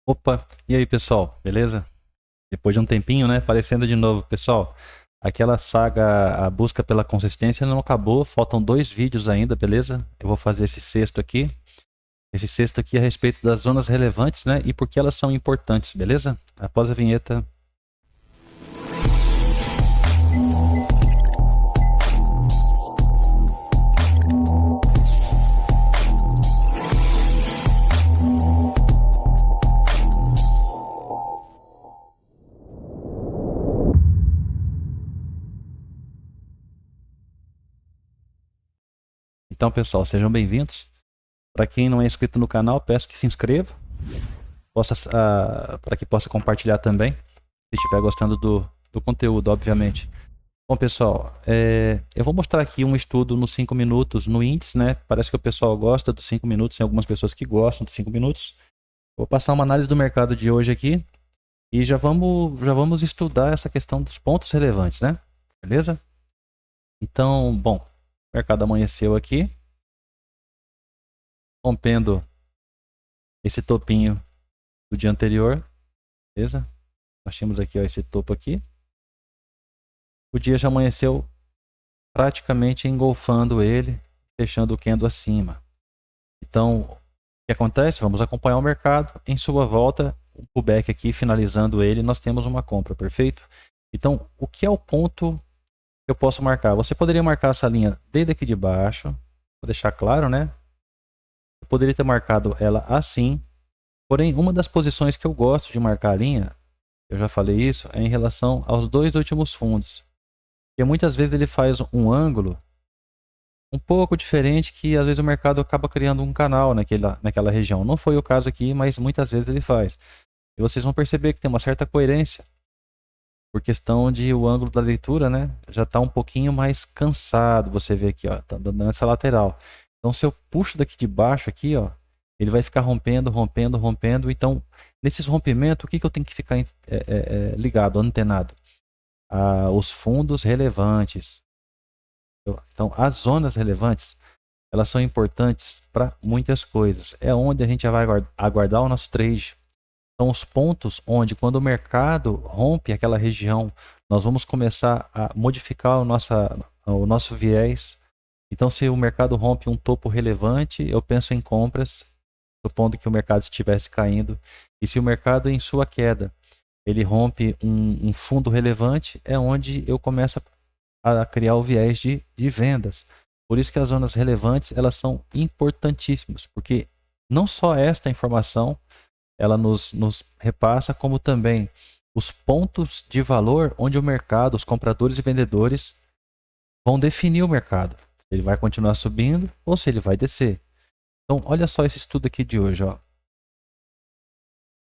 Opa, e aí pessoal, beleza? Depois de um tempinho, né? Aparecendo de novo, pessoal. Aquela saga, a busca pela consistência não acabou, faltam 2 vídeos ainda, beleza? Eu vou fazer esse sexto aqui. Esse sexto aqui é a respeito das zonas relevantes, né? E por que elas são importantes, beleza? Após a vinheta. Então, pessoal, sejam bem-vindos. Para quem não é inscrito no canal, peço que se inscreva, para que possa compartilhar também, se estiver gostando do conteúdo, obviamente. Bom, pessoal, eu vou mostrar aqui um estudo nos 5 minutos no índice, né? Parece que o pessoal gosta dos 5 minutos, tem algumas pessoas que gostam dos 5 minutos. Vou passar uma análise do mercado de hoje aqui e já vamos estudar essa questão dos pontos relevantes, né? Beleza? Então, bom, o mercado amanheceu aqui, rompendo esse topinho do dia anterior, beleza? Nós tínhamos aqui ó, esse topo aqui. O dia já amanheceu praticamente engolfando ele, fechando o candle acima. Então, o que acontece? Vamos acompanhar o mercado. Em sua volta, o pullback aqui, finalizando ele, nós temos uma compra, perfeito? Então, o que é o ponto que eu posso marcar? Você poderia marcar essa linha desde aqui de baixo, vou deixar claro, né? Eu poderia ter marcado ela assim, porém, uma das posições que eu gosto de marcar a linha, eu já falei isso, é em relação aos 2 últimos fundos. Porque muitas vezes ele faz um ângulo um pouco diferente que às vezes o mercado acaba criando um canal naquela região. Não foi o caso aqui, mas muitas vezes ele faz. E vocês vão perceber que tem uma certa coerência, por questão de o ângulo da leitura, né? Já está um pouquinho mais cansado. Você vê aqui, ó, tá dando essa lateral. Então, se eu puxo daqui de baixo aqui, ó, ele vai ficar rompendo, rompendo, rompendo. Então, nesses rompimentos, o que eu tenho que ficar ligado, antenado? Os fundos relevantes. Então, as zonas relevantes, elas são importantes para muitas coisas. É onde a gente vai aguardar o nosso trade. São os pontos onde, quando o mercado rompe aquela região, nós vamos começar a modificar o nosso viés. Então, se o mercado rompe um topo relevante, eu penso em compras, supondo que o mercado estivesse caindo. E se o mercado, em sua queda, ele rompe um fundo relevante, é onde eu começo a criar o viés de vendas. Por isso que as zonas relevantes, elas são importantíssimas, porque não só esta informação ela nos repassa, como também os pontos de valor onde o mercado, os compradores e vendedores vão definir o mercado. Se ele vai continuar subindo ou se ele vai descer. Então, olha só esse estudo aqui de hoje. Ó.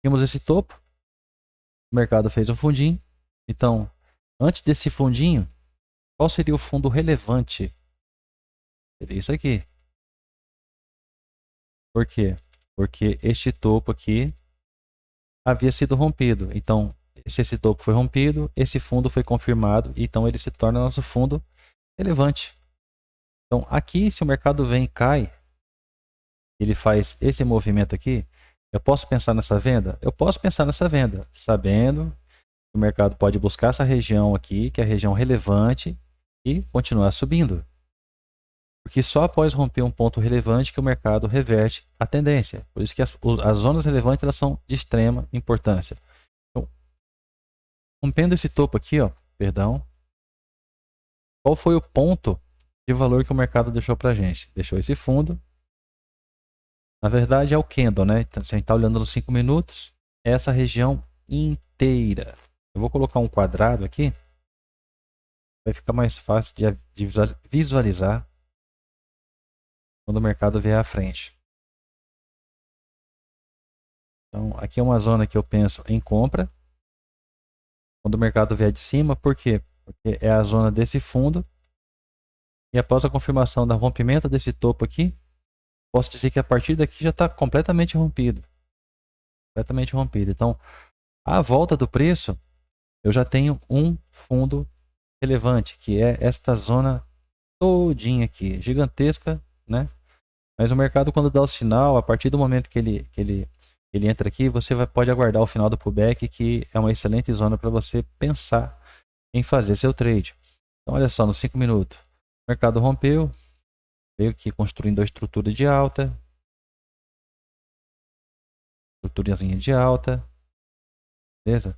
Temos esse topo, o mercado fez um fundinho. Então, antes desse fundinho, qual seria o fundo relevante? Seria isso aqui. Por quê? Porque este topo aqui havia sido rompido. Então, se esse topo foi rompido, esse fundo foi confirmado, então ele se torna nosso fundo relevante. Então, aqui, se o mercado vem e cai, ele faz esse movimento aqui, eu posso pensar nessa venda? Eu posso pensar nessa venda, sabendo que o mercado pode buscar essa região aqui, que é a região relevante, e continuar subindo. Porque só após romper um ponto relevante que o mercado reverte a tendência. Por isso que as zonas relevantes elas são de extrema importância. Então, rompendo esse topo aqui, ó, perdão, qual foi o ponto de valor que o mercado deixou para a gente? Deixou esse fundo. Na verdade é o candle, né? Então, se a gente está olhando nos 5 minutos, é essa região inteira. Eu vou colocar um quadrado aqui, vai ficar mais fácil de visualizar quando o mercado vier à frente. Então, aqui é uma zona que eu penso em compra. Quando o mercado vier de cima, por quê? Porque é a zona desse fundo. E após a confirmação do rompimento desse topo aqui, posso dizer que a partir daqui já está completamente rompido. Completamente rompido. Então, à volta do preço, eu já tenho um fundo relevante, que é esta zona todinha aqui, gigantesca, né? Mas o mercado, quando dá o sinal, a partir do momento que ele ele entra aqui, você pode aguardar o final do pullback, que é uma excelente zona para você pensar em fazer seu trade. Então, olha só, nos 5 minutos, o mercado rompeu, veio aqui construindo a estrutura de alta, estruturazinha de alta, beleza?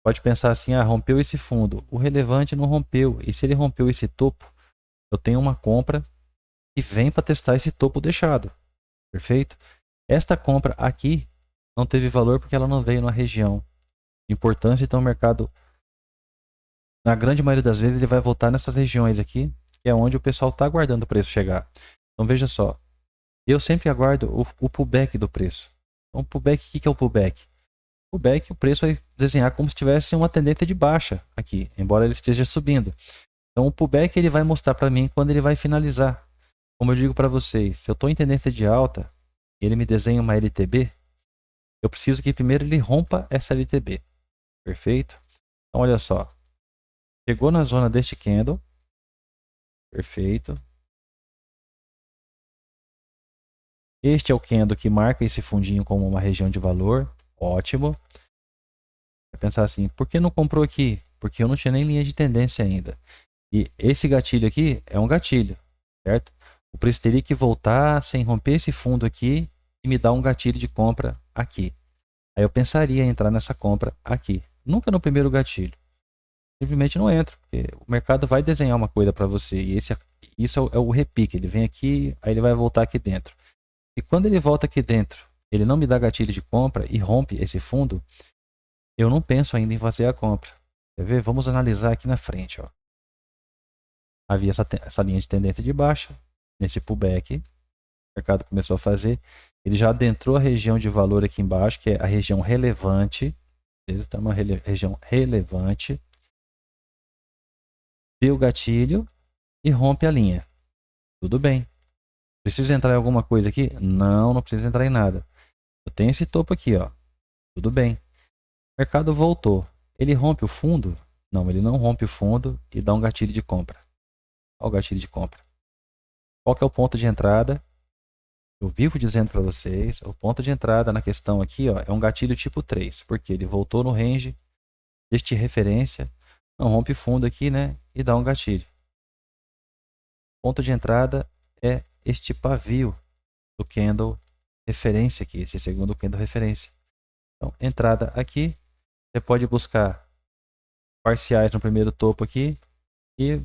Pode pensar assim, rompeu esse fundo, o relevante não rompeu, e se ele rompeu esse topo, eu tenho uma compra que vem para testar esse topo deixado, perfeito? Esta compra aqui não teve valor porque ela não veio na região de importância, então o mercado, na grande maioria das vezes, ele vai voltar nessas regiões aqui, que é onde o pessoal está aguardando o preço chegar. Então veja só, eu sempre aguardo o pullback do preço. Então pullback, o que é o pullback? O pullback, o preço vai desenhar como se tivesse uma tendência de baixa aqui, embora ele esteja subindo. Então o pullback ele vai mostrar para mim quando ele vai finalizar. Como eu digo para vocês, se eu estou em tendência de alta, ele me desenha uma LTB, eu preciso que primeiro ele rompa essa LTB. Perfeito? Então olha só, chegou na zona deste candle, perfeito. Este é o candle que marca esse fundinho como uma região de valor, ótimo. Vai pensar assim, por que não comprou aqui? Porque eu não tinha nem linha de tendência ainda. E esse gatilho aqui é um gatilho, certo? O preço teria que voltar sem romper esse fundo aqui e me dar um gatilho de compra aqui. Aí eu pensaria em entrar nessa compra aqui. Nunca no primeiro gatilho. Simplesmente não entro, porque o mercado vai desenhar uma coisa para você. E isso é o repique. Ele vem aqui, aí ele vai voltar aqui dentro. E quando ele volta aqui dentro, ele não me dá gatilho de compra e rompe esse fundo, eu não penso ainda em fazer a compra. Quer ver? Vamos analisar aqui na frente. Ó. Havia essa linha de tendência de baixa, nesse pullback, o mercado começou a fazer, ele já adentrou a região de valor aqui embaixo, que é a região relevante, está uma região relevante, deu o gatilho e rompe a linha. Tudo bem. Precisa entrar em alguma coisa aqui? Não, não precisa entrar em nada. Eu tenho esse topo aqui, ó. Tudo bem. O mercado voltou. Ele rompe o fundo? Não, ele não rompe o fundo e dá um gatilho de compra. Olha o gatilho de compra. Qual que é o ponto de entrada? Eu vivo dizendo para vocês, o ponto de entrada na questão aqui ó, é um gatilho tipo 3, porque ele voltou no range deste referência, não rompe fundo aqui, né? E dá um gatilho. Ponto de entrada é este pavio do candle referência aqui, esse segundo candle referência. Então, entrada aqui, você pode buscar parciais no primeiro topo aqui e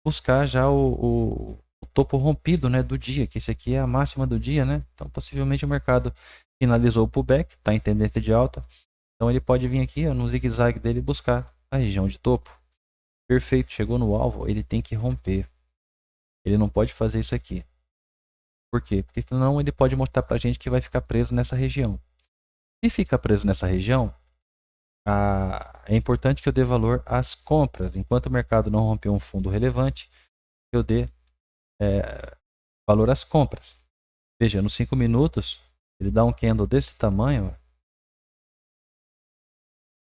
buscar já o topo rompido, né, do dia, que esse aqui é a máxima do dia, né? Então, possivelmente o mercado finalizou o pullback, está em tendência de alta. Então, ele pode vir aqui ó, no zigue-zague dele buscar a região de topo. Perfeito, chegou no alvo, ele tem que romper. Ele não pode fazer isso aqui. Por quê? Porque senão ele pode mostrar para a gente que vai ficar preso nessa região. Se fica preso nessa região, é importante que eu dê valor às compras. Enquanto o mercado não romper um fundo relevante, eu dê valor às compras. Veja, nos 5 minutos, ele dá um candle desse tamanho. Ó.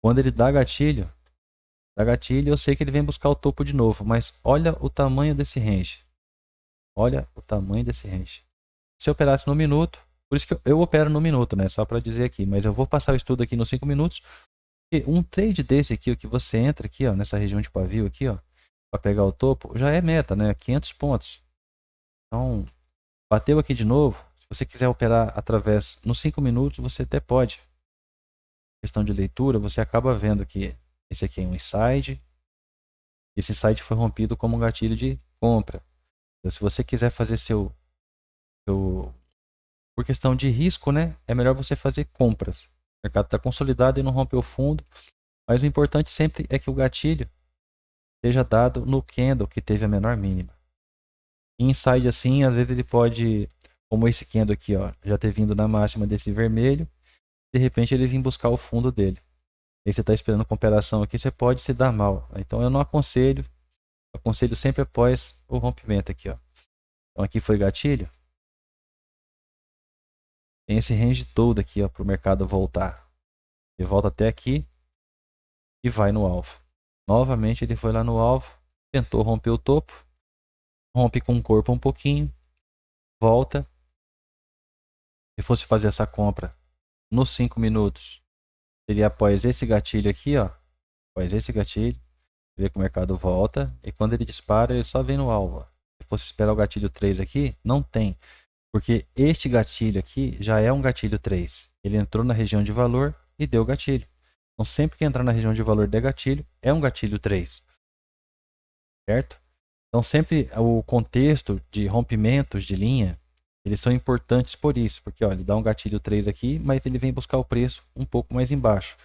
Quando ele dá gatilho, eu sei que ele vem buscar o topo de novo. Mas olha o tamanho desse range. Olha o tamanho desse range. Se eu operasse no minuto, por isso que eu opero no minuto, né? Só para dizer aqui. Mas eu vou passar o estudo aqui nos 5 minutos. E um trade desse aqui, o que você entra aqui, ó, nessa região de pavio aqui, ó, para pegar o topo, já é meta, né? 500 pontos. Então, bateu aqui de novo. Se você quiser operar através nos 5 minutos, você até pode. Questão de leitura, você acaba vendo que esse aqui é um inside. Esse inside foi rompido como um gatilho de compra. Então, se você quiser fazer por questão de risco, né? É melhor você fazer compras. O mercado está consolidado e não rompeu o fundo. Mas o importante sempre é que o gatilho seja dado no candle que teve a menor mínima. E inside assim, às vezes ele pode, como esse candle aqui, ó, já ter vindo na máxima desse vermelho, de repente ele vir buscar o fundo dele. E você está esperando com operação aqui, você pode se dar mal. Então eu não aconselho, aconselho sempre após o rompimento aqui, ó. Então aqui foi gatilho. Tem esse range todo aqui, ó, para o mercado voltar. Ele volta até aqui e vai no alvo. Novamente ele foi lá no alvo, tentou romper o topo, rompe com o corpo um pouquinho, volta. Se fosse fazer essa compra, nos 5 minutos seria após esse gatilho aqui, ó. Após esse gatilho, vê que o mercado volta e quando ele dispara, ele só vem no alvo. Se fosse esperar o gatilho 3 aqui, não tem. Porque este gatilho aqui já é um gatilho 3. Ele entrou na região de valor e deu gatilho. Então, sempre que entrar na região de valor de gatilho, é um gatilho 3. Certo? Então, sempre o contexto de rompimentos de linha, eles são importantes por isso. Porque ó, ele dá um gatilho 3 aqui, mas ele vem buscar o preço um pouco mais embaixo.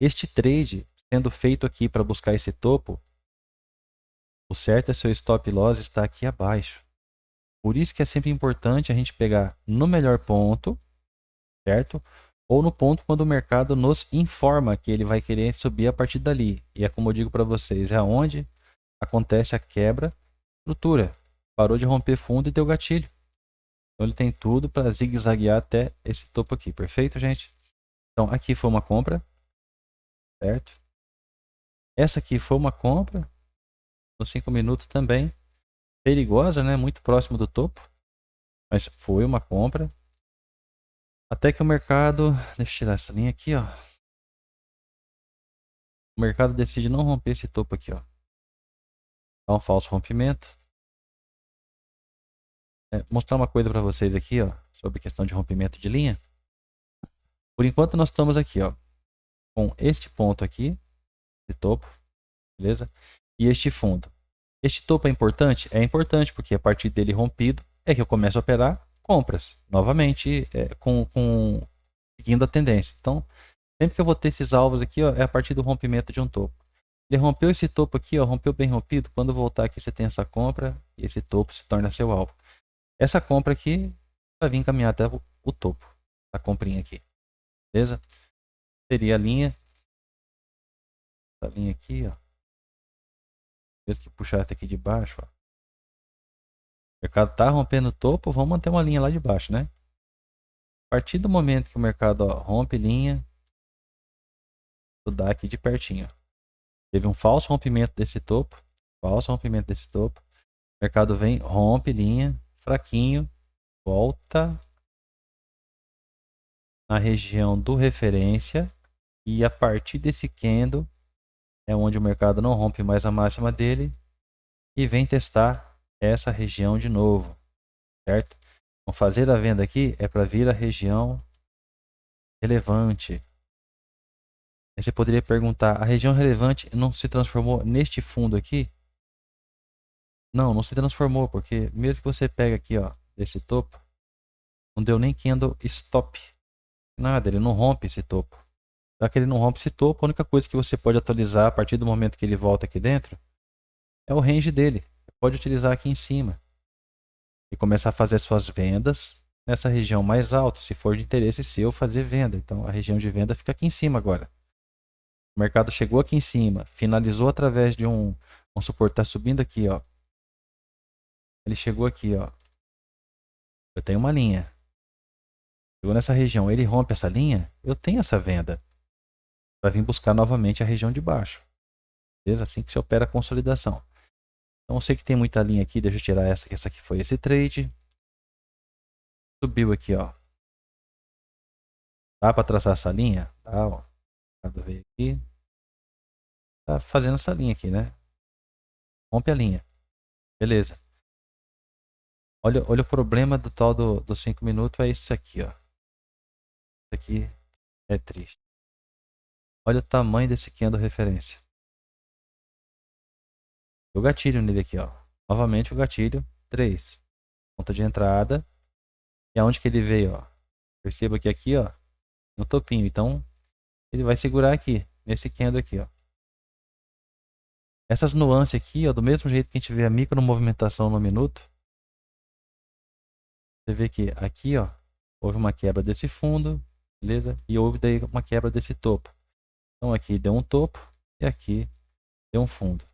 Este trade, sendo feito aqui para buscar esse topo, o certo é seu stop loss está aqui abaixo. Por isso que é sempre importante a gente pegar no melhor ponto, certo? Ou no ponto quando o mercado nos informa que ele vai querer subir a partir dali. E é como eu digo para vocês, é onde acontece a quebra estrutura. Parou de romper fundo e deu gatilho. Então ele tem tudo para zigue-zaguear até esse topo aqui. Perfeito, gente? Então aqui foi uma compra, certo? Essa aqui foi uma compra, nos 5 minutos também. Perigosa, né? Muito próximo do topo. Mas foi uma compra. Até que o mercado... Deixa eu tirar essa linha aqui, ó. O mercado decide não romper esse topo aqui, ó. Dá um falso rompimento. Mostrar uma coisa para vocês aqui, ó. Sobre questão de rompimento de linha. Por enquanto nós estamos aqui, ó. Com este ponto aqui. De topo. Beleza? E este fundo. Este topo é importante? É importante, porque a partir dele rompido é que eu começo a operar compras. Novamente, seguindo a tendência. Então, sempre que eu vou ter esses alvos aqui, ó, é a partir do rompimento de um topo. Ele rompeu esse topo aqui, ó, rompeu bem rompido. Quando voltar aqui, você tem essa compra e esse topo se torna seu alvo. Essa compra aqui vai vir caminhar até o topo. A comprinha aqui. Beleza? Seria a linha. Essa linha aqui, ó. Mesmo que puxar até aqui de baixo, ó. O mercado está rompendo o topo, vamos manter uma linha lá de baixo, né? A partir do momento que o mercado ó, rompe linha, vou dar aqui de pertinho. Teve um falso rompimento desse topo. Falso rompimento desse topo. O mercado vem, rompe linha, fraquinho, volta na região do referência. E a partir desse candle é onde o mercado não rompe mais a máxima dele e vem testar essa região de novo, certo? Então, fazer a venda aqui é para vir a região relevante. Aí você poderia perguntar, a região relevante não se transformou neste fundo aqui? Não, não se transformou, porque mesmo que você pega aqui, ó, desse topo, não deu nem candle stop. Nada, ele não rompe esse topo. Já que ele não rompe esse topo, a única coisa que você pode atualizar a partir do momento que ele volta aqui dentro é o range dele. Você pode utilizar aqui em cima e começar a fazer suas vendas nessa região mais alta, se for de interesse seu fazer venda. Então a região de venda fica aqui em cima agora. O mercado chegou aqui em cima, finalizou através de um suporte, está subindo aqui, ó. Ele chegou aqui, ó. Eu tenho uma linha. Chegou nessa região, ele rompe essa linha, eu tenho essa venda para vir buscar novamente a região de baixo. Beleza? Assim que se opera a consolidação. Então eu sei que tem muita linha aqui, deixa eu tirar essa, que essa aqui foi esse trade. Subiu aqui, ó. Dá para traçar essa linha? Tá, ó. Veio aqui. Tá fazendo essa linha aqui, né? Rompe a linha. Beleza. Olha o problema do tal dos 5 minutos, é isso aqui, ó. Isso aqui é triste. Olha o tamanho desse candle referência. O gatilho nele aqui, ó. Novamente o gatilho 3. Ponto de entrada. E aonde que ele veio, ó. Perceba que aqui, ó, no topinho. Então, ele vai segurar aqui, nesse candle aqui, ó. Essas nuances aqui, ó, do mesmo jeito que a gente vê a micro movimentação no minuto. Você vê que aqui, ó, houve uma quebra desse fundo, beleza? E houve daí uma quebra desse topo. Então aqui deu um topo e aqui deu um fundo.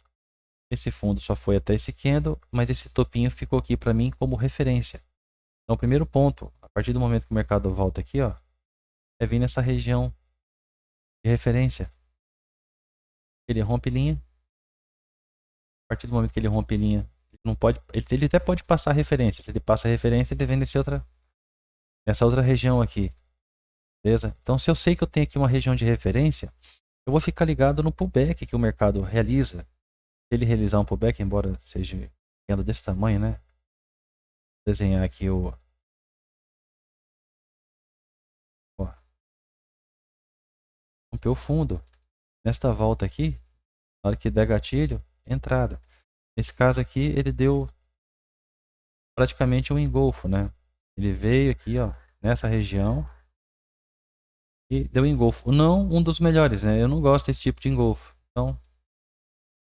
Esse fundo só foi até esse candle, mas esse topinho ficou aqui para mim como referência. Então o primeiro ponto, a partir do momento que o mercado volta aqui, ó, é vir nessa região de referência. Ele rompe linha. A partir do momento que ele rompe linha, ele não pode, ele até pode passar referência. Se ele passa referência, ele vem nessa outra região aqui. Beleza? Então, se eu sei que eu tenho aqui uma região de referência, eu vou ficar ligado no pullback que o mercado realiza. Se ele realizar um pullback, embora seja vendo desse tamanho, né? Vou desenhar aqui o... Ó, rompeu o fundo. Nesta volta aqui, na hora que der gatilho, entrada. Nesse caso aqui, ele deu praticamente um engolfo, né? Ele veio aqui, ó, nessa região e deu engolfo. Não um dos melhores, né? Eu não gosto desse tipo de engolfo. Então,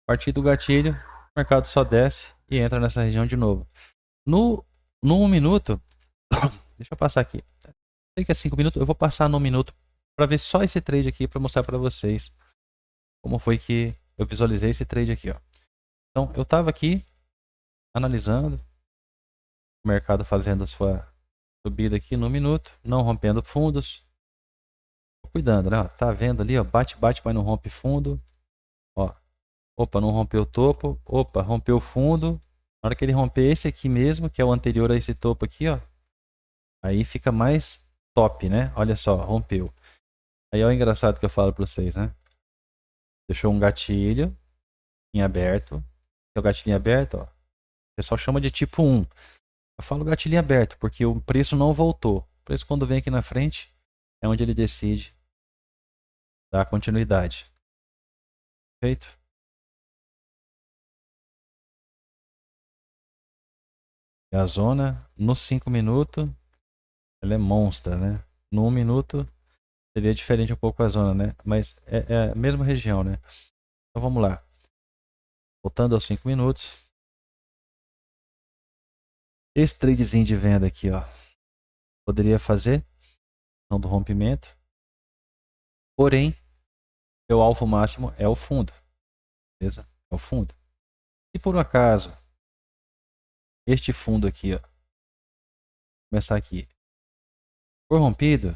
a partir do gatilho, o mercado só desce e entra nessa região de novo. No 1 minuto, deixa eu passar aqui. Sei que é 5 minutos, eu vou passar no 1 minuto para ver só esse trade aqui para mostrar para vocês como foi que eu visualizei esse trade aqui, ó. Então, eu estava aqui analisando o mercado fazendo a sua subida aqui no 1 minuto, não rompendo fundos. Tô cuidando, né? Ó, tá vendo ali, ó, bate, mas não rompe fundo. Ó, opa, não rompeu o topo. Opa, rompeu o fundo. Na hora que ele romper esse aqui mesmo, que é o anterior a esse topo aqui, ó, aí fica mais top, né? Olha só, rompeu. Aí é o engraçado que eu falo para vocês, né? Deixou um gatilho em aberto. É o gatilhinho aberto, ó. O pessoal chama de tipo 1. Eu falo gatilhinho aberto, porque o preço não voltou. O preço, quando vem aqui na frente, é onde ele decide dar continuidade. Feito? E a zona, nos 5 minutos, ela é monstra, né? No 1 minuto, seria diferente um pouco a zona, né? Mas é a mesma região, né? Então vamos lá. Voltando aos 5 minutos. Esse tradezinho de venda aqui, ó. Poderia fazer, não do rompimento. Porém, meu alvo máximo é o fundo. Beleza? É o fundo. Se por um acaso, este fundo aqui, ó. Vou começar aqui. For rompido,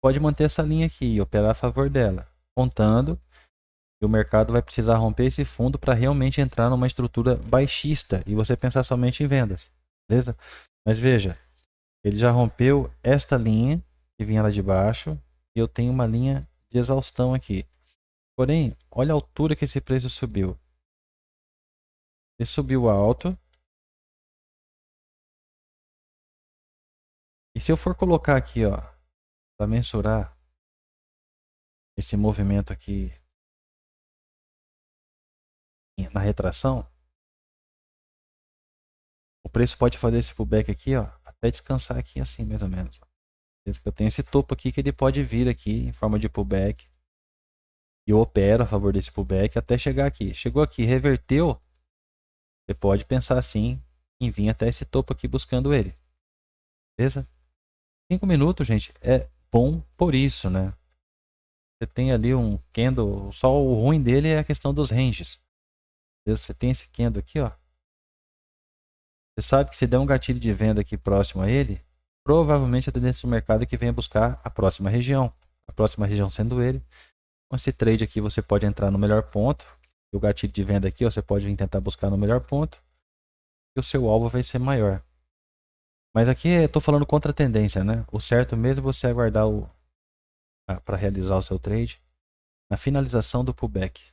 pode manter essa linha aqui e operar a favor dela. Contando que o mercado vai precisar romper esse fundo para realmente entrar numa estrutura baixista e você pensar somente em vendas. Beleza? Mas veja, ele já rompeu esta linha que vinha lá de baixo e eu tenho uma linha de exaustão aqui. Porém, olha a altura que esse preço subiu. Ele subiu alto. E se eu for colocar aqui, ó, para mensurar esse movimento aqui na retração, o preço pode fazer esse pullback aqui, ó, até descansar aqui assim, mais ou menos. Eu tenho esse topo aqui que ele pode vir aqui em forma de pullback. E eu opero a favor desse pullback até chegar aqui. Chegou aqui, reverteu. Você pode pensar assim em vir até esse topo aqui buscando ele. Beleza? 5 minutos, gente, é bom por isso, né? Você tem ali um candle, só o ruim dele é a questão dos ranges. Beleza? Você tem esse candle aqui, ó. Você sabe que se der um gatilho de venda aqui próximo a ele, provavelmente a tendência do mercado é que venha buscar a próxima região. A próxima região sendo ele. Com esse trade aqui você pode entrar no melhor ponto. O gatilho de venda aqui, ó, você pode vir tentar buscar no melhor ponto. E o seu alvo vai ser maior. Mas aqui eu estou falando contra a tendência, né? O certo mesmo é você aguardar para realizar o seu trade na finalização do pullback.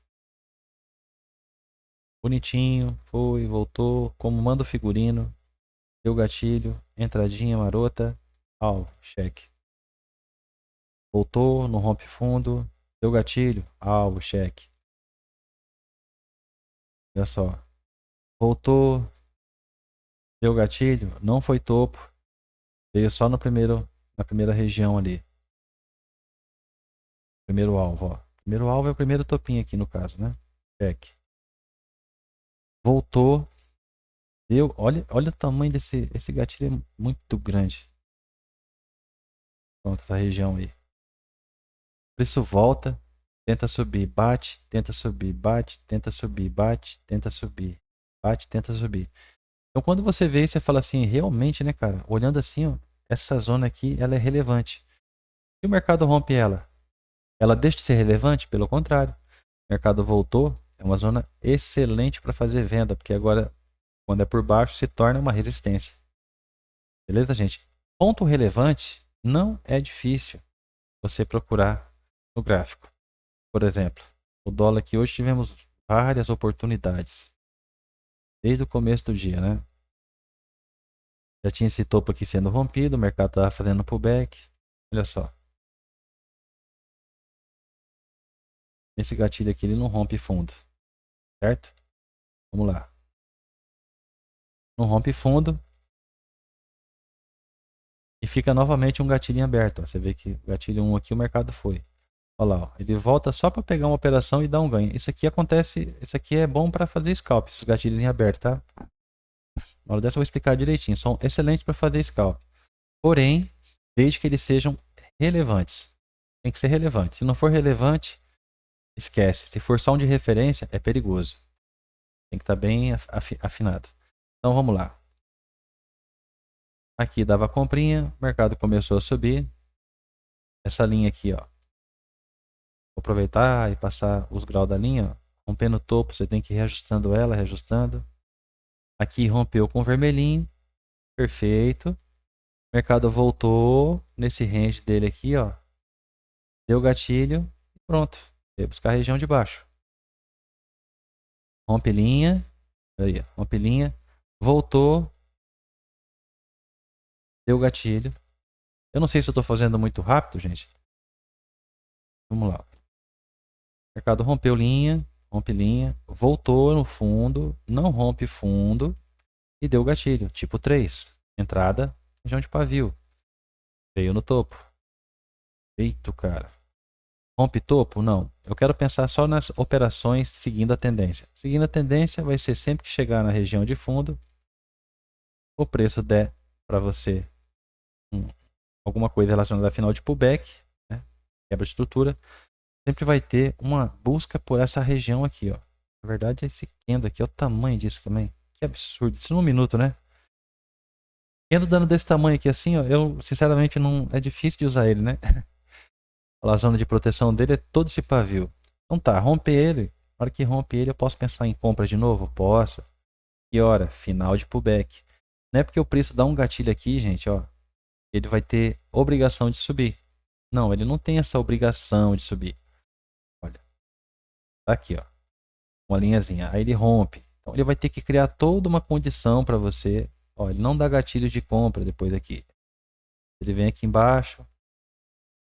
Bonitinho, foi, voltou, como manda o figurino, deu gatilho, entradinha marota, alvo, cheque. Voltou, não rompe fundo, deu gatilho, alvo, cheque. Olha só. Voltou, deu gatilho, não foi topo, veio só no na primeira região ali. Primeiro alvo, ó. Primeiro alvo é o primeiro topinho aqui no caso, né? Check. Voltou, deu, olha o tamanho esse gatilho, é muito grande. Pronto, essa região aí. Por isso volta, tenta subir, bate, tenta subir, bate, tenta subir, bate, tenta subir, bate, tenta subir. Então quando você vê isso, você fala assim, realmente, né, cara? Olhando assim, ó, essa zona aqui, ela é relevante. Se o mercado rompe ela deixa de ser relevante? Pelo contrário. O mercado voltou, é uma zona excelente para fazer venda, porque agora, quando é por baixo, se torna uma resistência. Beleza, gente? Ponto relevante não é difícil. você procurar no gráfico. Por exemplo, o dólar aqui hoje tivemos várias oportunidades. Desde o começo do dia, né? Já tinha esse topo aqui sendo rompido, o mercado estava fazendo pullback. Olha só. Esse gatilho aqui ele não rompe fundo, certo? Vamos lá. Não rompe fundo. E fica novamente um gatilho aberto. Ó. Você vê que o gatilho 1 aqui o mercado foi. Olha lá, ó. Ele volta só para pegar uma operação e dar um ganho. Isso aqui acontece, isso aqui é bom para fazer scalp, esses gatilhos em aberto, tá? Na hora dessa eu vou explicar direitinho. São excelentes para fazer scalp. Porém, desde que eles sejam relevantes. Tem que ser relevante. Se não for relevante, esquece. Se for só um de referência, é perigoso. Tem que estar bem afinado. Então vamos lá. Aqui dava comprinha, o mercado começou a subir. Essa linha aqui, ó. Vou aproveitar e passar os graus da linha, ó. Rompendo o topo, você tem que ir reajustando ela, reajustando. Aqui rompeu com vermelhinho. Perfeito. O mercado voltou nesse range dele aqui, ó. Deu gatilho e pronto. Veio buscar a região de baixo. Rompe linha. Aí, rompe linha. Voltou. Deu gatilho. Eu não sei se eu estou fazendo muito rápido, gente. Vamos lá. O mercado rompeu linha. Rompe linha. Voltou no fundo. Não rompe fundo. E deu gatilho. Tipo 3. Entrada. Região de pavio. Veio no topo. Eita, cara. Rompe topo? Não. Eu quero pensar só nas operações seguindo a tendência. Seguindo a tendência vai ser sempre que chegar na região de fundo, o preço der para você alguma coisa relacionada a final de pullback, né? Quebra de estrutura, sempre vai ter uma busca por essa região aqui, ó. Na verdade, esse candle aqui, olha o tamanho disso também. Que absurdo. Isso num minuto, né? Candle dando desse tamanho aqui assim, ó, eu sinceramente não é difícil de usar ele, né? A zona de proteção dele é todo esse pavio. Então tá, romper ele. Na hora que rompe ele, eu posso pensar em compra de novo? Posso. E hora, final de pullback. Não é porque o preço dá um gatilho aqui, gente, ó. Ele vai ter obrigação de subir. Não, ele não tem essa obrigação de subir. Olha. Tá aqui, ó. Uma linhazinha. Aí ele rompe. Então ele vai ter que criar toda uma condição para você. Ó, ele não dá gatilho de compra depois aqui. Ele vem aqui embaixo.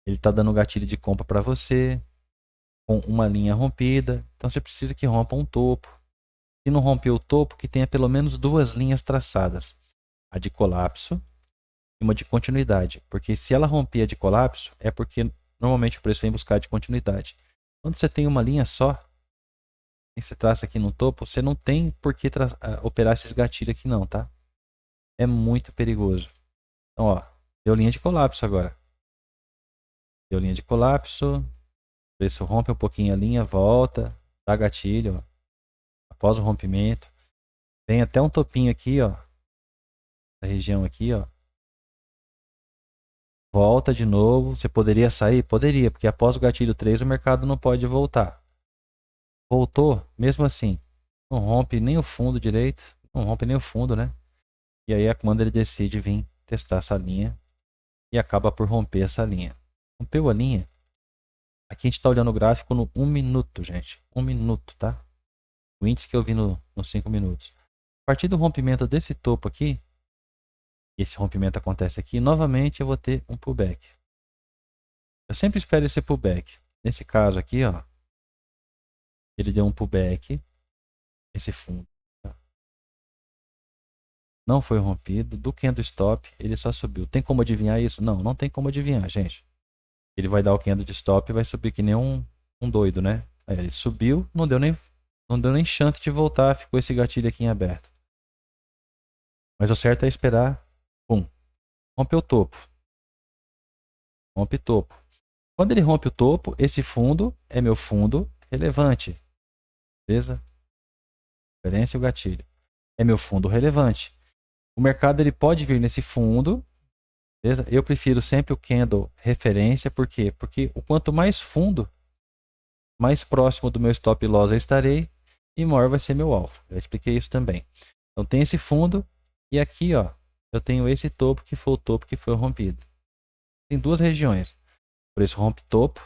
Ele está dando gatilho de compra para você, com uma linha rompida. Então você precisa que rompa um topo. Se não romper o topo, que tenha pelo menos duas linhas traçadas. A de colapso e uma de continuidade. Porque se ela romper a de colapso, é porque normalmente o preço vem buscar de continuidade. Quando você tem uma linha só, e você traça aqui no topo, você não tem por que operar esses gatilhos aqui não, tá? É muito perigoso. Então, ó, deu linha de colapso agora. Deu linha de colapso. O preço rompe um pouquinho a linha, volta, dá gatilho, ó. Após o rompimento. Tem até um topinho aqui, ó. Da região aqui, ó. Volta de novo. Você poderia sair? Poderia, porque após o gatilho 3 o mercado não pode voltar. Voltou, mesmo assim. Não rompe nem o fundo direito. Não rompe nem o fundo, né? E aí é quando ele decide vir testar essa linha. E acaba por romper essa linha. Rompeu a linha. Aqui a gente está olhando o gráfico no 1 minuto, gente. 1 minuto, tá? O índice que eu vi nos 5 minutos. A partir do rompimento desse topo aqui, esse rompimento acontece aqui, novamente eu vou ter um pullback. Eu sempre espero esse pullback. Nesse caso aqui, ó, ele deu um pullback, esse fundo. Tá? Não foi rompido, do candle stop, ele só subiu. Tem como adivinhar isso? Não, não tem como adivinhar, gente. Ele vai dar o candle de stop e vai subir que nem um doido, né? Aí ele subiu, não deu nem chance de voltar, ficou esse gatilho aqui em aberto. Mas o certo é esperar. Pum. Rompeu o topo. Rompe topo. Quando ele rompe o topo, esse fundo é meu fundo relevante. Beleza? Referência e o gatilho. É meu fundo relevante. O mercado ele pode vir nesse fundo. Beleza? Eu prefiro sempre o candle referência. Por quê? Porque o quanto mais fundo, mais próximo do meu stop loss eu estarei e maior vai ser meu alvo. Já expliquei isso também. Então tem esse fundo e aqui, ó, eu tenho esse topo que foi o topo que foi rompido. Tem duas regiões. Por isso rompe topo.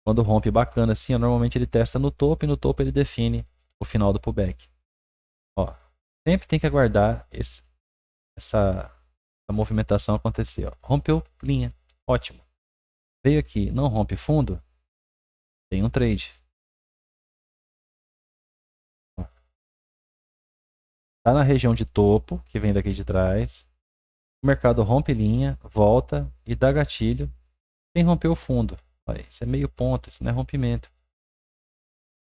Quando rompe bacana assim, normalmente ele testa no topo e no topo ele define o final do pullback. Ó, sempre tem que aguardar essa movimentação acontecer. Ó. Rompeu linha, ótimo. Veio aqui, não rompe fundo, tem um trade. Está na região de topo, que vem daqui de trás. O mercado rompe linha, volta e dá gatilho sem romper o fundo. Olha, isso é meio ponto, isso não é rompimento.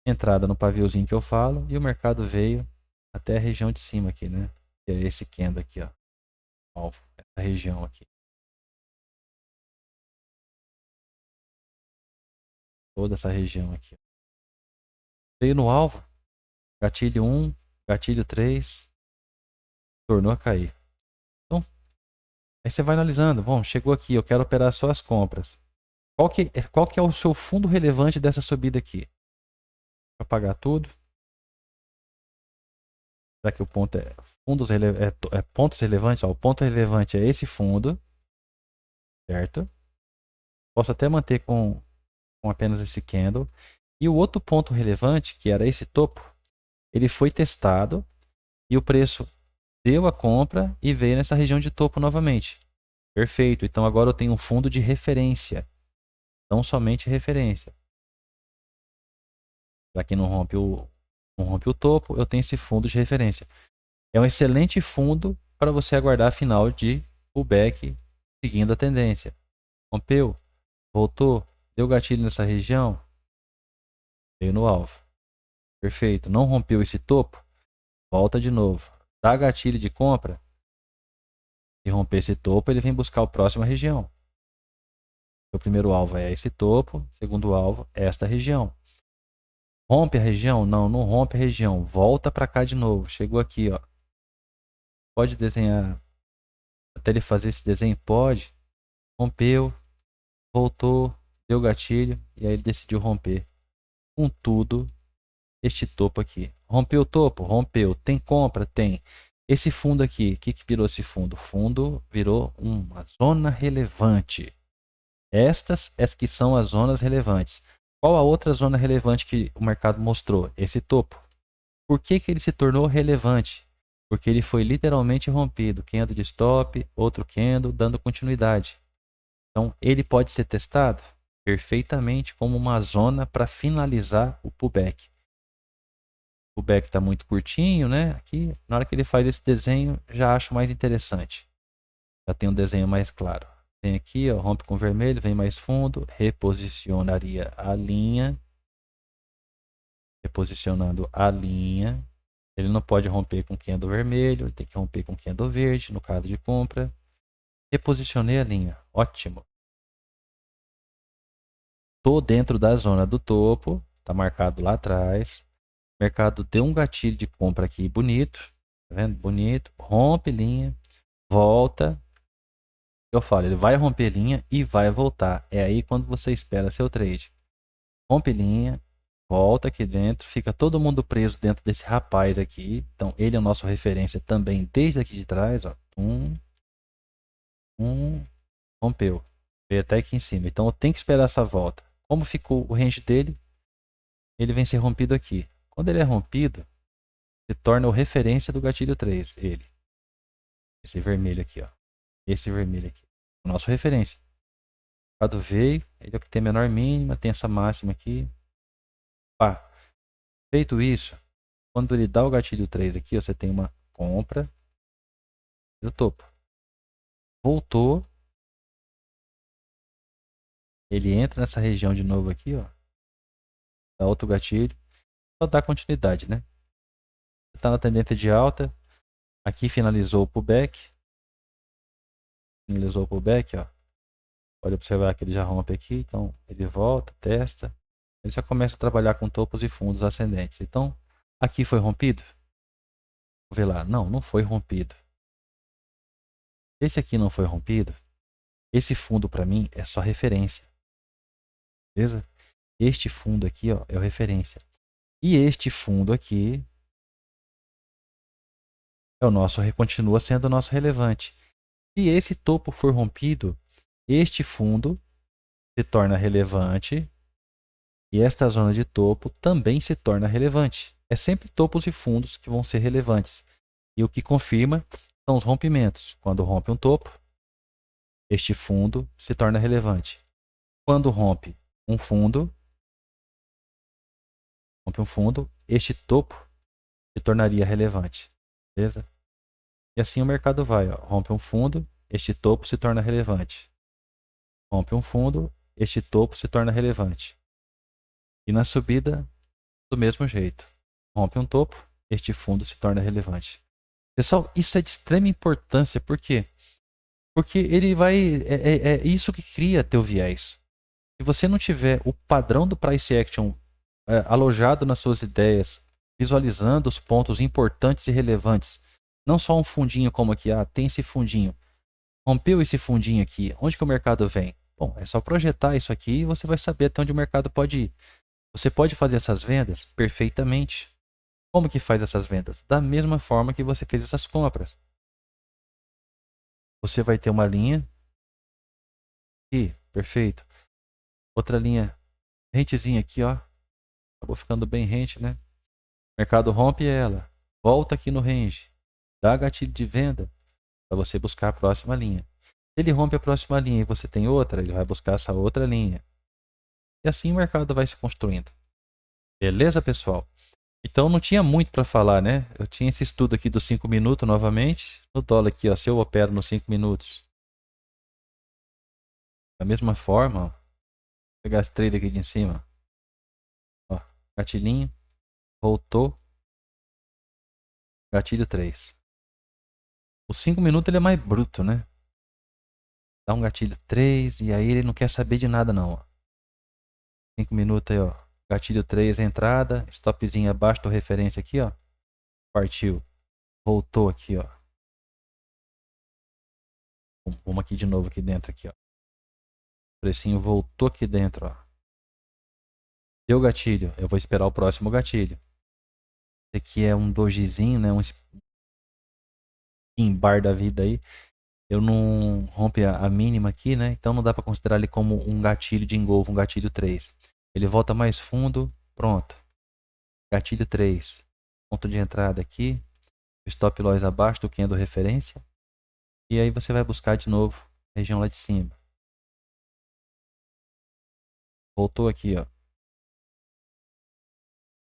Entrada no paviozinho que eu falo e o mercado veio até a região de cima aqui, né? Que é esse candle aqui, ó. Alvo, essa região aqui. Toda essa região aqui. Veio no alvo, gatilho 1, gatilho 3, tornou a cair. Então, aí você vai analisando. Bom, chegou aqui, eu quero operar só as compras. Qual que é o seu fundo relevante dessa subida aqui? Vou apagar tudo. Será que o ponto é pontos relevantes? Ó, o ponto relevante é esse fundo, certo? Posso até manter com apenas esse candle. E o outro ponto relevante, que era esse topo, ele foi testado e o preço deu a compra e veio nessa região de topo novamente. Perfeito. Então agora eu tenho um fundo de referência, não somente referência. Já que não rompe o topo, eu tenho esse fundo de referência. É um excelente fundo para você aguardar a final de pullback seguindo a tendência. Rompeu, voltou, deu gatilho nessa região, veio no alvo. Perfeito. Não rompeu esse topo, volta de novo. Dá gatilho de compra. Se romper esse topo, ele vem buscar a próxima região. O primeiro alvo é esse topo, o segundo alvo é esta região. Rompe a região? Não, não rompe a região. Volta para cá de novo. Chegou aqui, ó. Pode desenhar até ele fazer esse desenho? Pode. Rompeu, voltou, deu gatilho e aí ele decidiu romper com tudo este topo aqui. Rompeu o topo? Rompeu. Tem compra? Tem. Esse fundo aqui, o que virou esse fundo? O fundo virou uma zona relevante. Estas que são as zonas relevantes. Qual a outra zona relevante que o mercado mostrou? Esse topo. Por que ele se tornou relevante? Porque ele foi literalmente rompido. Candle de stop, outro candle, dando continuidade. Então, ele pode ser testado perfeitamente como uma zona para finalizar o pullback. O pullback está muito curtinho, né? Aqui, na hora que ele faz esse desenho, já acho mais interessante. Já tem um desenho mais claro. Vem aqui, ó, rompe com vermelho, vem mais fundo, reposicionaria a linha. Reposicionando a linha. Ele não pode romper com candle vermelho, ele tem que romper com candle verde, no caso de compra. Reposicionei a linha, ótimo. Estou dentro da zona do topo, está marcado lá atrás. O mercado deu um gatilho de compra aqui bonito, tá vendo? Bonito, rompe linha, volta. Eu falo, ele vai romper linha e vai voltar. É aí quando você espera seu trade. Rompe linha, volta aqui dentro, fica todo mundo preso dentro desse rapaz aqui. Então ele é o nosso referência também desde aqui de trás, ó. Rompeu. Veio até aqui em cima. Então eu tenho que esperar essa volta. Como ficou o range dele? Ele vem ser rompido aqui. Quando ele é rompido, se torna o referência do gatilho 3, ele. Esse vermelho aqui, ó. Esse vermelho aqui. O nosso referência. O mercado veio, ele é o que tem a menor mínima, tem essa máxima aqui. Pá. Feito isso, quando ele dá o gatilho 3 aqui, você tem uma compra no topo. Voltou. Ele entra nessa região de novo aqui, ó. Dá outro gatilho. Só dá continuidade, né? Está na tendência de alta. Aqui finalizou o pullback. Finalizou o pullback, ó. Pode observar que ele já rompe aqui. Então, ele volta, testa. Ele já começa a trabalhar com topos e fundos ascendentes. Então, aqui foi rompido? Vou ver lá. Não, não foi rompido. Esse aqui não foi rompido. Esse fundo, para mim, é só referência. Beleza? Este fundo aqui, ó, é o referência. E este fundo aqui é o nosso, continua sendo o nosso relevante. Se esse topo for rompido, este fundo se torna relevante e esta zona de topo também se torna relevante. É sempre topos e fundos que vão ser relevantes. E o que confirma são os rompimentos. Quando rompe um topo, este fundo se torna relevante. Quando rompe um fundo, este topo se tornaria relevante. Beleza? E assim o mercado vai. Ó. Rompe um fundo, este topo se torna relevante. Rompe um fundo, este topo se torna relevante. E na subida, do mesmo jeito. Rompe um topo, este fundo se torna relevante. Pessoal, isso é de extrema importância. Por quê? Porque ele vai. É isso que cria teu viés. Se você não tiver o padrão do price action alojado nas suas ideias, visualizando os pontos importantes e relevantes, não só um fundinho como aqui, tem esse fundinho. Rompeu esse fundinho aqui, onde que o mercado vem? Bom, é só projetar isso aqui e você vai saber até onde o mercado pode ir. Você pode fazer essas vendas perfeitamente. Como que faz essas vendas? Da mesma forma que você fez essas compras. Você vai ter uma linha aqui, perfeito. Outra linha, rentezinha aqui, ó. Acabou ficando bem rente, né? O mercado rompe ela, volta aqui no range, dá gatilho de venda para você buscar a próxima linha. Se ele rompe a próxima linha e você tem outra, ele vai buscar essa outra linha. E assim o mercado vai se construindo. Beleza, pessoal? Então não tinha muito para falar, né? Eu tinha esse estudo aqui dos 5 minutos novamente. No dólar aqui, ó, se eu opero nos 5 minutos. Da mesma forma, ó, vou pegar esse trade aqui de cima. Ó, gatilhinho, voltou, gatilho 3. Os 5 minutos ele é mais bruto, né? Dá um gatilho 3 e aí ele não quer saber de nada não. Ó. 5 minutos aí, ó. Gatilho 3, entrada, stopzinho abaixo do referência aqui, ó. Partiu. Voltou aqui, ó. Vamos aqui de novo aqui dentro aqui, ó. O precinho voltou aqui dentro, ó. Deu gatilho, eu vou esperar o próximo gatilho. Esse aqui é um dojizinho, né? Um spin bar da vida aí. Eu não rompe a mínima aqui, né? Então não dá para considerar ele como um gatilho de engolfo, um gatilho 3. Ele volta mais fundo, pronto. Gatilho 3. Ponto de entrada aqui. Stop loss abaixo do candle referência. E aí você vai buscar de novo a região lá de cima. Voltou aqui, ó.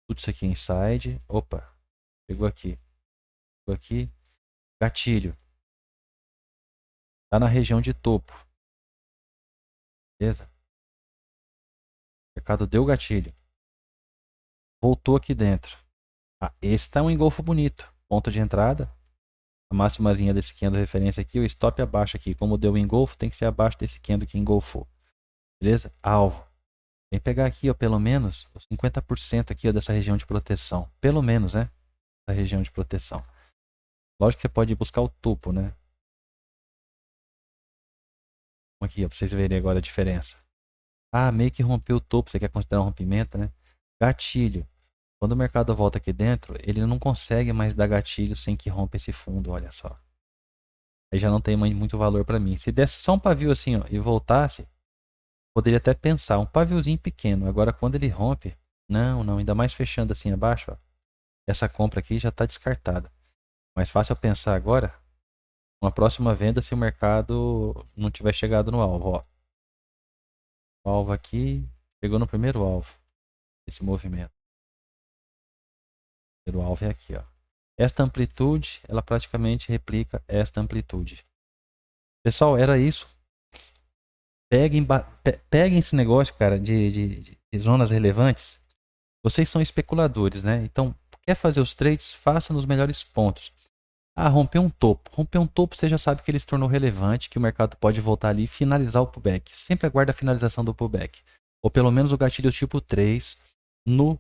Tudo isso aqui inside. Opa. Pegou aqui. Pegou aqui. Gatilho. Tá na região de topo. Beleza? O mercado deu gatilho. Voltou aqui dentro. Esse tá um engolfo bonito. Ponto de entrada. A máximazinha desse candle referência aqui. O stop abaixo aqui. Como deu o engolfo, tem que ser abaixo desse candle que engolfou. Beleza? Alvo. Vem pegar aqui, ó, pelo menos, os 50% aqui, ó, dessa região de proteção. Pelo menos, né? Essa região de proteção. Lógico que você pode buscar o topo, né? Aqui, ó, pra vocês verem agora a diferença. Meio que rompeu o topo. Você quer considerar um rompimento, né? Gatilho. Quando o mercado volta aqui dentro, ele não consegue mais dar gatilho sem que rompa esse fundo, olha só. Aí já não tem muito valor para mim. Se desse só um pavio assim, ó, e voltasse, poderia até pensar, um paviozinho pequeno. Agora quando ele rompe, não, ainda mais fechando assim abaixo, ó, essa compra aqui já está descartada. Mais fácil eu pensar agora, uma próxima venda se o mercado não tiver chegado no alvo, ó. O alvo aqui, chegou no primeiro alvo, esse movimento. O primeiro alvo é aqui, ó. Esta amplitude, ela praticamente replica esta amplitude. Pessoal, era isso. Peguem esse negócio, cara, de zonas relevantes. Vocês são especuladores, né? Então, quer fazer os trades? Faça nos melhores pontos. Romper um topo. Romper um topo, você já sabe que ele se tornou relevante, que o mercado pode voltar ali e finalizar o pullback. Sempre aguarde a finalização do pullback. Ou pelo menos o gatilho tipo 3 no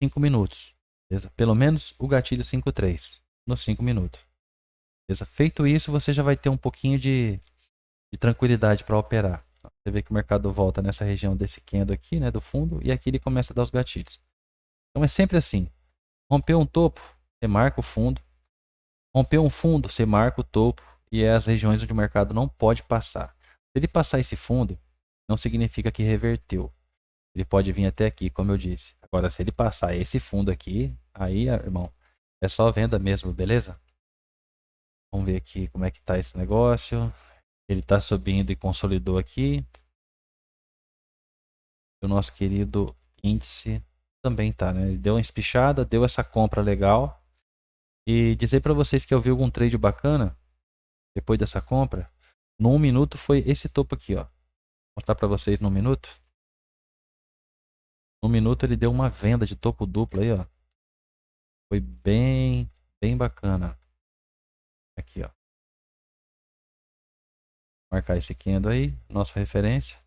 5 minutos. Beleza? Pelo menos o gatilho 5-3 nos 5 minutos. Beleza? Feito isso, você já vai ter um pouquinho de tranquilidade para operar. Você vê que o mercado volta nessa região desse candle aqui, né, do fundo, e aqui ele começa a dar os gatilhos. Então é sempre assim. Rompeu um topo, você marca o fundo. Rompeu um fundo, você marca o topo e é as regiões onde o mercado não pode passar. Se ele passar esse fundo, não significa que reverteu. Ele pode vir até aqui, como eu disse. Agora, se ele passar esse fundo aqui, aí, irmão, é só venda mesmo, beleza? Vamos ver aqui como é que tá esse negócio. Ele tá subindo e consolidou aqui. O nosso querido índice também tá, né? Ele deu uma espichada, deu essa compra legal. E dizer para vocês que eu vi algum trade bacana depois dessa compra. No 1 minuto foi esse topo aqui, ó. Vou mostrar para vocês no 1 minuto. No 1 minuto ele deu uma venda de topo duplo aí, ó. Foi bem bacana. Aqui, ó. Marcar esse candle aí, nossa referência.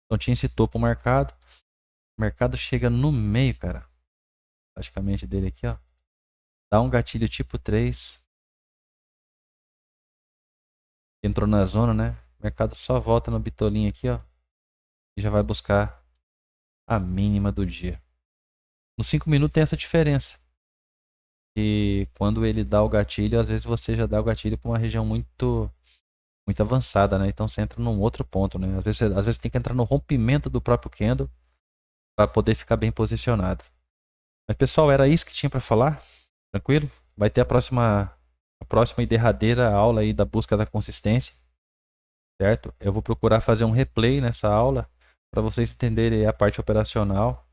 Então tinha esse topo marcado. O mercado chega no meio, cara. Praticamente dele aqui, ó. Dá um gatilho tipo 3. Entrou na zona, né? O mercado só volta no bitolinho aqui, ó. E já vai buscar a mínima do dia. Nos 5 minutos tem essa diferença. E quando ele dá o gatilho, às vezes você já dá o gatilho para uma região muito avançada, né? Então você entra num outro ponto, né? Às vezes tem que entrar no rompimento do próprio candle para poder ficar bem posicionado. Mas pessoal, era isso que tinha para falar. Tranquilo? Vai ter a próxima e derradeira aula aí da busca da consistência, certo? Eu vou procurar fazer um replay nessa aula para vocês entenderem a parte operacional.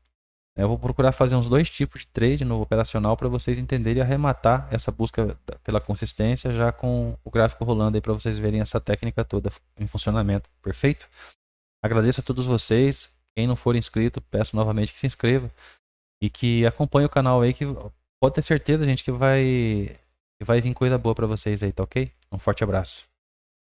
Eu vou procurar fazer uns 2 tipos de trade no operacional para vocês entenderem e arrematar essa busca pela consistência já com o gráfico rolando aí para vocês verem essa técnica toda em funcionamento. Perfeito? Agradeço a todos vocês. Quem não for inscrito, peço novamente que se inscreva e que acompanhe o canal aí, que pode ter certeza, gente, que vai vir coisa boa para vocês aí, tá ok? Um forte abraço.